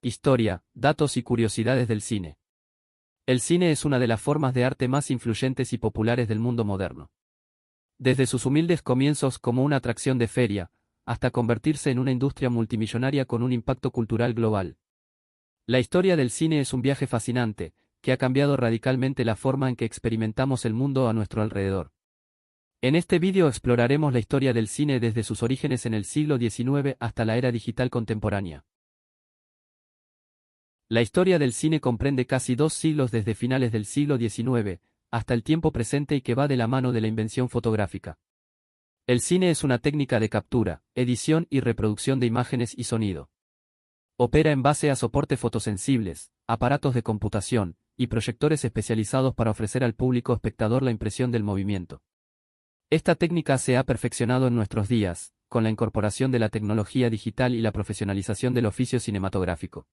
Historia, datos y curiosidades del cine. El cine es una de las formas de arte más influyentes y populares del mundo moderno. Desde sus humildes comienzos como una atracción de feria, hasta convertirse en una industria multimillonaria con un impacto cultural global. La historia del cine es un viaje fascinante, que ha cambiado radicalmente la forma en que experimentamos el mundo a nuestro alrededor. En este vídeo exploraremos la historia del cine desde sus orígenes en el siglo XIX hasta la era digital contemporánea. La historia del cine comprende casi 2 siglos desde finales del siglo XIX, hasta el tiempo presente y que va de la mano de la invención fotográfica. El cine es una técnica de captura, edición y reproducción de imágenes y sonido. Opera en base a soportes fotosensibles, aparatos de computación, y proyectores especializados para ofrecer al público espectador la impresión del movimiento. Esta técnica se ha perfeccionado en nuestros días, con la incorporación de la tecnología digital y la profesionalización del oficio cinematográfico.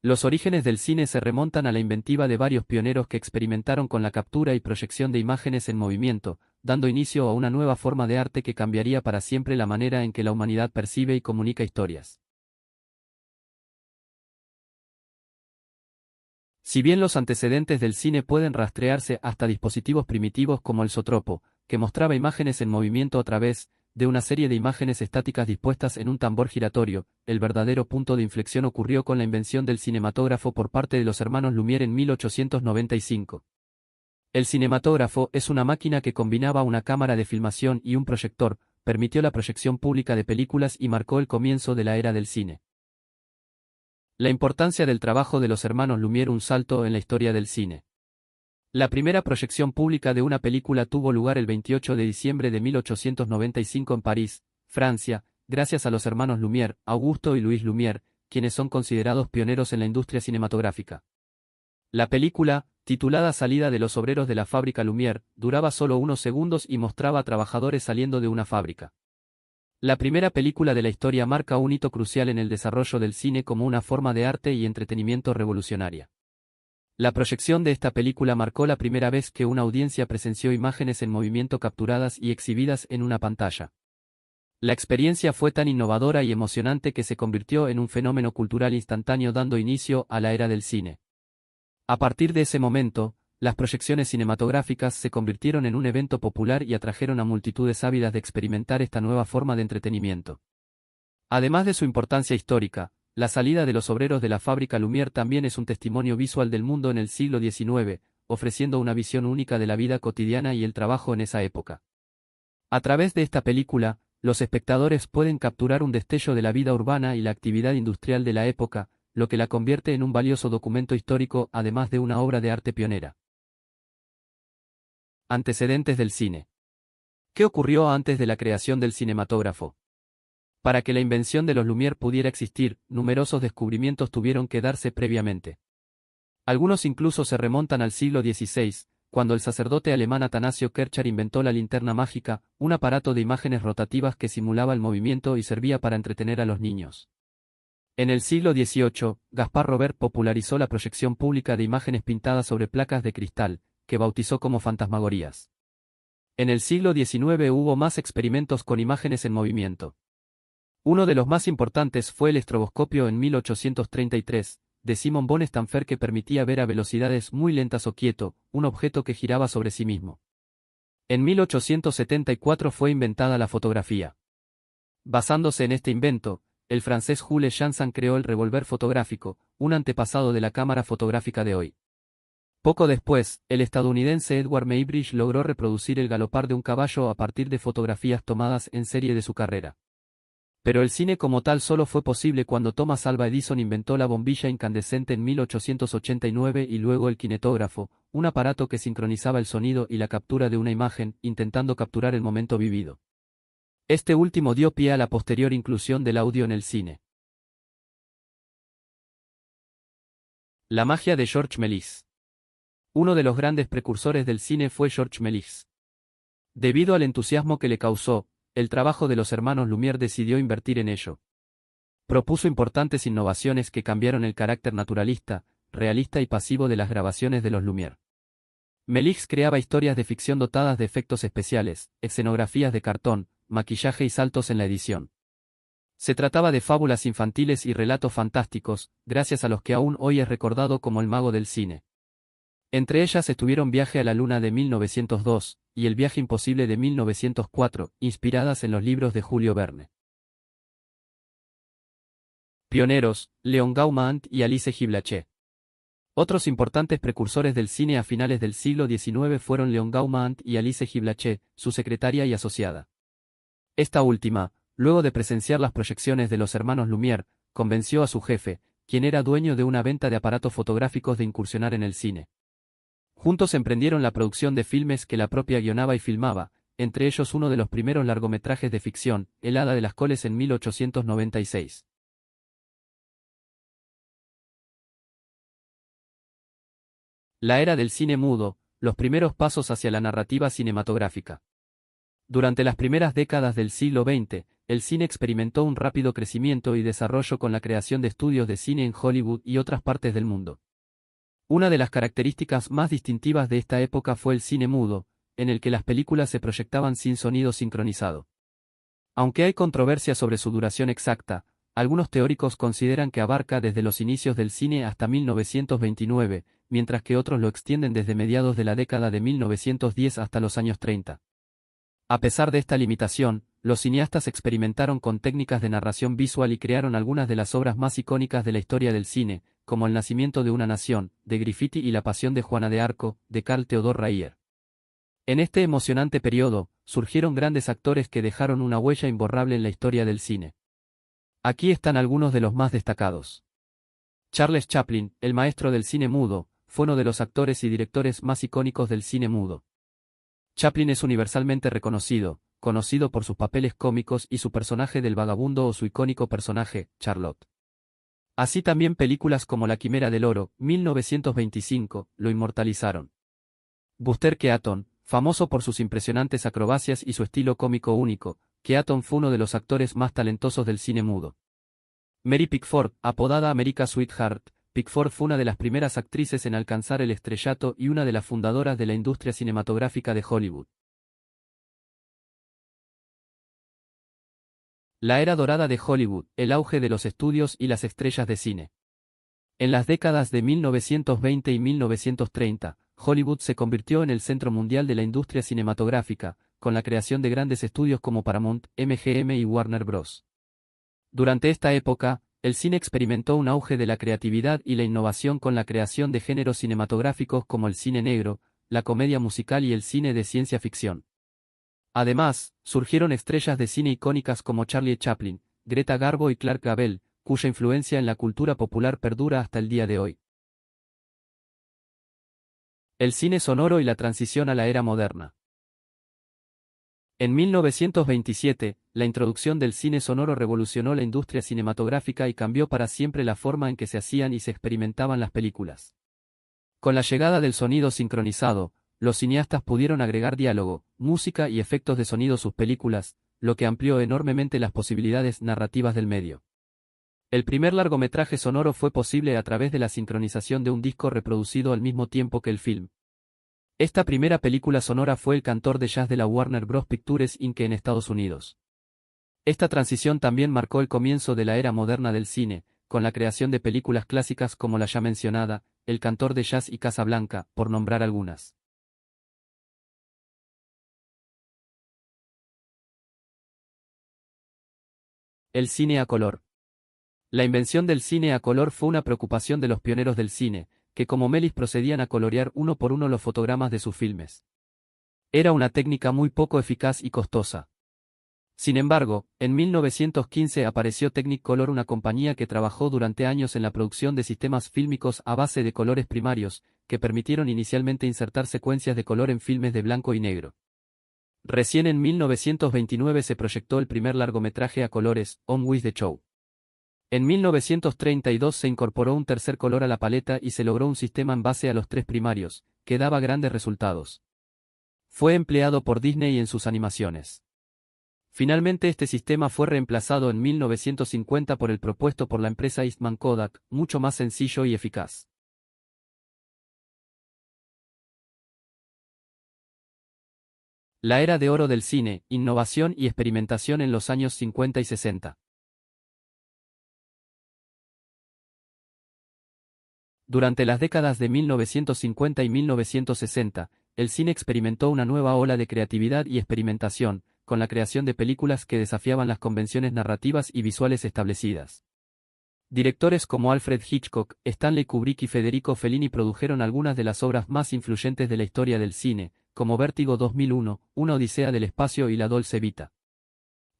Los orígenes del cine se remontan a la inventiva de varios pioneros que experimentaron con la captura y proyección de imágenes en movimiento, dando inicio a una nueva forma de arte que cambiaría para siempre la manera en que la humanidad percibe y comunica historias. Si bien los antecedentes del cine pueden rastrearse hasta dispositivos primitivos como el zootropo, que mostraba imágenes en movimiento a través de una serie de imágenes estáticas dispuestas en un tambor giratorio, el verdadero punto de inflexión ocurrió con la invención del cinematógrafo por parte de los hermanos Lumière en 1895. El cinematógrafo es una máquina que combinaba una cámara de filmación y un proyector, permitió la proyección pública de películas y marcó el comienzo de la era del cine. La importancia del trabajo de los hermanos Lumière, un salto en la historia del cine. La primera proyección pública de una película tuvo lugar el 28 de diciembre de 1895 en París, Francia, gracias a los hermanos Lumière, Augusto y Louis Lumière, quienes son considerados pioneros en la industria cinematográfica. La película, titulada Salida de los obreros de la fábrica Lumière, duraba solo unos segundos y mostraba a trabajadores saliendo de una fábrica. La primera película de la historia marca un hito crucial en el desarrollo del cine como una forma de arte y entretenimiento revolucionaria. La proyección de esta película marcó la primera vez que una audiencia presenció imágenes en movimiento capturadas y exhibidas en una pantalla. La experiencia fue tan innovadora y emocionante que se convirtió en un fenómeno cultural instantáneo, dando inicio a la era del cine. A partir de ese momento, las proyecciones cinematográficas se convirtieron en un evento popular y atrajeron a multitudes ávidas de experimentar esta nueva forma de entretenimiento. Además de su importancia histórica, la salida de los obreros de la fábrica Lumière también es un testimonio visual del mundo en el siglo XIX, ofreciendo una visión única de la vida cotidiana y el trabajo en esa época. A través de esta película, los espectadores pueden capturar un destello de la vida urbana y la actividad industrial de la época, lo que la convierte en un valioso documento histórico además de una obra de arte pionera. Antecedentes del cine. ¿Qué ocurrió antes de la creación del cinematógrafo? Para que la invención de los Lumière pudiera existir, numerosos descubrimientos tuvieron que darse previamente. Algunos incluso se remontan al siglo XVI, cuando el sacerdote alemán Atanasio Kircher inventó la linterna mágica, un aparato de imágenes rotativas que simulaba el movimiento y servía para entretener a los niños. En el siglo XVIII, Gaspard Robert popularizó la proyección pública de imágenes pintadas sobre placas de cristal, que bautizó como fantasmagorías. En el siglo XIX hubo más experimentos con imágenes en movimiento. Uno de los más importantes fue el estroboscopio en 1833, de Simon von Stampfer, que permitía ver a velocidades muy lentas o quieto, un objeto que giraba sobre sí mismo. En 1874 fue inventada la fotografía. Basándose en este invento, el francés Jules Janssen creó el revólver fotográfico, un antepasado de la cámara fotográfica de hoy. Poco después, el estadounidense Edward Muybridge logró reproducir el galopar de un caballo a partir de fotografías tomadas en serie de su carrera. Pero el cine como tal solo fue posible cuando Thomas Alva Edison inventó la bombilla incandescente en 1889 y luego el kinetógrafo, un aparato que sincronizaba el sonido y la captura de una imagen, intentando capturar el momento vivido. Este último dio pie a la posterior inclusión del audio en el cine. La magia de Georges Méliès. Uno de los grandes precursores del cine fue Georges Méliès. Debido al entusiasmo que le causó, el trabajo de los hermanos Lumière, decidió invertir en ello. Propuso importantes innovaciones que cambiaron el carácter naturalista, realista y pasivo de las grabaciones de los Lumière. Méliès creaba historias de ficción dotadas de efectos especiales, escenografías de cartón, maquillaje y saltos en la edición. Se trataba de fábulas infantiles y relatos fantásticos, gracias a los que aún hoy es recordado como el mago del cine. Entre ellas estuvieron Viaje a la Luna de 1902 y El viaje imposible de 1904, inspiradas en los libros de Julio Verne. Pioneros, Leon Gaumont y Alice Guy Blaché. Otros importantes precursores del cine a finales del siglo XIX fueron Leon Gaumont y Alice Guy Blaché, su secretaria y asociada. Esta última, luego de presenciar las proyecciones de los hermanos Lumière, convenció a su jefe, quien era dueño de una venta de aparatos fotográficos, de incursionar en el cine. Juntos emprendieron la producción de filmes que la propia guionaba y filmaba, entre ellos uno de los primeros largometrajes de ficción, El Hada de las Coles, en 1896. La era del cine mudo, los primeros pasos hacia la narrativa cinematográfica. Durante las primeras décadas del siglo XX, el cine experimentó un rápido crecimiento y desarrollo con la creación de estudios de cine en Hollywood y otras partes del mundo. Una de las características más distintivas de esta época fue el cine mudo, en el que las películas se proyectaban sin sonido sincronizado. Aunque hay controversia sobre su duración exacta, algunos teóricos consideran que abarca desde los inicios del cine hasta 1929, mientras que otros lo extienden desde mediados de la década de 1910 hasta los años 30. A pesar de esta limitación, los cineastas experimentaron con técnicas de narración visual y crearon algunas de las obras más icónicas de la historia del cine, como El nacimiento de una nación, de Griffith, y La pasión de Juana de Arco, de Carl Theodor Dreyer. En este emocionante periodo, surgieron grandes actores que dejaron una huella imborrable en la historia del cine. Aquí están algunos de los más destacados. Charles Chaplin, el maestro del cine mudo, fue uno de los actores y directores más icónicos del cine mudo. Chaplin es universalmente reconocido, conocido por sus papeles cómicos y su personaje del vagabundo o su icónico personaje, Charlotte. Así también películas como La Quimera del Oro, 1925, lo inmortalizaron. Buster Keaton, famoso por sus impresionantes acrobacias y su estilo cómico único, Keaton fue uno de los actores más talentosos del cine mudo. Mary Pickford, apodada America's Sweetheart, Pickford fue una de las primeras actrices en alcanzar el estrellato y una de las fundadoras de la industria cinematográfica de Hollywood. La era dorada de Hollywood, el auge de los estudios y las estrellas de cine. En las décadas de 1920 y 1930, Hollywood se convirtió en el centro mundial de la industria cinematográfica, con la creación de grandes estudios como Paramount, MGM y Warner Bros. Durante esta época, el cine experimentó un auge de la creatividad y la innovación con la creación de géneros cinematográficos como el cine negro, la comedia musical y el cine de ciencia ficción. Además, surgieron estrellas de cine icónicas como Charlie Chaplin, Greta Garbo y Clark Gable, cuya influencia en la cultura popular perdura hasta el día de hoy. El cine sonoro y la transición a la era moderna. En 1927, la introducción del cine sonoro revolucionó la industria cinematográfica y cambió para siempre la forma en que se hacían y se experimentaban las películas. Con la llegada del sonido sincronizado, los cineastas pudieron agregar diálogo, música y efectos de sonido a sus películas, lo que amplió enormemente las posibilidades narrativas del medio. El primer largometraje sonoro fue posible a través de la sincronización de un disco reproducido al mismo tiempo que el film. Esta primera película sonora fue El cantor de jazz de la Warner Bros. Pictures Inc. en Estados Unidos. Esta transición también marcó el comienzo de la era moderna del cine, con la creación de películas clásicas como la ya mencionada, El cantor de jazz y Casablanca, por nombrar algunas. El cine a color. La invención del cine a color fue una preocupación de los pioneros del cine, que como Melis procedían a colorear uno por uno los fotogramas de sus filmes. Era una técnica muy poco eficaz y costosa. Sin embargo, en 1915 apareció Technicolor, una compañía que trabajó durante años en la producción de sistemas fílmicos a base de colores primarios, que permitieron inicialmente insertar secuencias de color en filmes de blanco y negro. Recién en 1929 se proyectó el primer largometraje a colores, On With the Show. En 1932 se incorporó un tercer color a la paleta y se logró un sistema en base a los tres primarios, que daba grandes resultados. Fue empleado por Disney en sus animaciones. Finalmente este sistema fue reemplazado en 1950 por el propuesto por la empresa Eastman Kodak, mucho más sencillo y eficaz. La era de oro del cine, innovación y experimentación en los años 50 y 60. Durante las décadas de 1950 y 1960, el cine experimentó una nueva ola de creatividad y experimentación, con la creación de películas que desafiaban las convenciones narrativas y visuales establecidas. Directores como Alfred Hitchcock, Stanley Kubrick y Federico Fellini produjeron algunas de las obras más influyentes de la historia del cine, como Vértigo 2001, Una Odisea del Espacio y La Dolce Vita.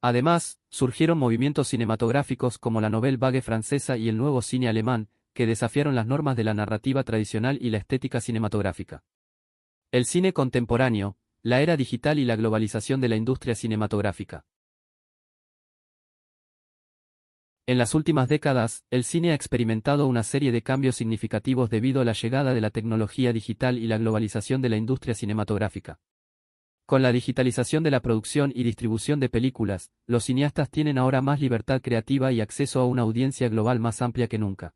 Además, surgieron movimientos cinematográficos como la Nouvelle Vague francesa y el nuevo cine alemán, que desafiaron las normas de la narrativa tradicional y la estética cinematográfica. El cine contemporáneo, la era digital y la globalización de la industria cinematográfica. En las últimas décadas, el cine ha experimentado una serie de cambios significativos debido a la llegada de la tecnología digital y la globalización de la industria cinematográfica. Con la digitalización de la producción y distribución de películas, los cineastas tienen ahora más libertad creativa y acceso a una audiencia global más amplia que nunca.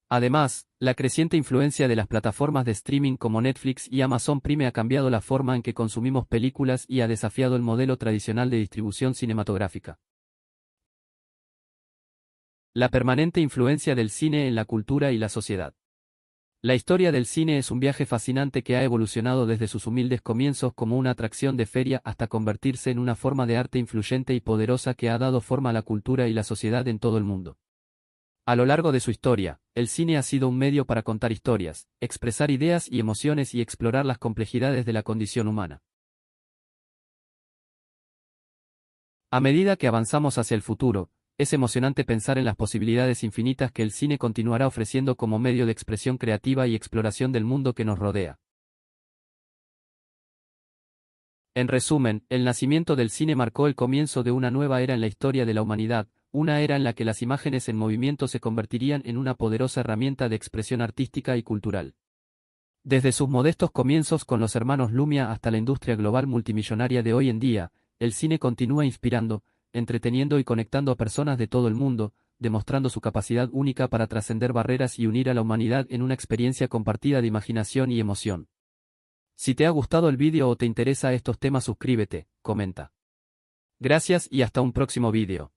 Además, la creciente influencia de las plataformas de streaming como Netflix y Amazon Prime ha cambiado la forma en que consumimos películas y ha desafiado el modelo tradicional de distribución cinematográfica. La permanente influencia del cine en la cultura y la sociedad. La historia del cine es un viaje fascinante que ha evolucionado desde sus humildes comienzos como una atracción de feria hasta convertirse en una forma de arte influyente y poderosa que ha dado forma a la cultura y la sociedad en todo el mundo. A lo largo de su historia, el cine ha sido un medio para contar historias, expresar ideas y emociones y explorar las complejidades de la condición humana. A medida que avanzamos hacia el futuro, es emocionante pensar en las posibilidades infinitas que el cine continuará ofreciendo como medio de expresión creativa y exploración del mundo que nos rodea. En resumen, el nacimiento del cine marcó el comienzo de una nueva era en la historia de la humanidad, una era en la que las imágenes en movimiento se convertirían en una poderosa herramienta de expresión artística y cultural. Desde sus modestos comienzos con los hermanos Lumia hasta la industria global multimillonaria de hoy en día, el cine continúa inspirando, entreteniendo y conectando a personas de todo el mundo, demostrando su capacidad única para trascender barreras y unir a la humanidad en una experiencia compartida de imaginación y emoción. Si te ha gustado el vídeo o te interesa estos temas, suscríbete, comenta. Gracias y hasta un próximo vídeo.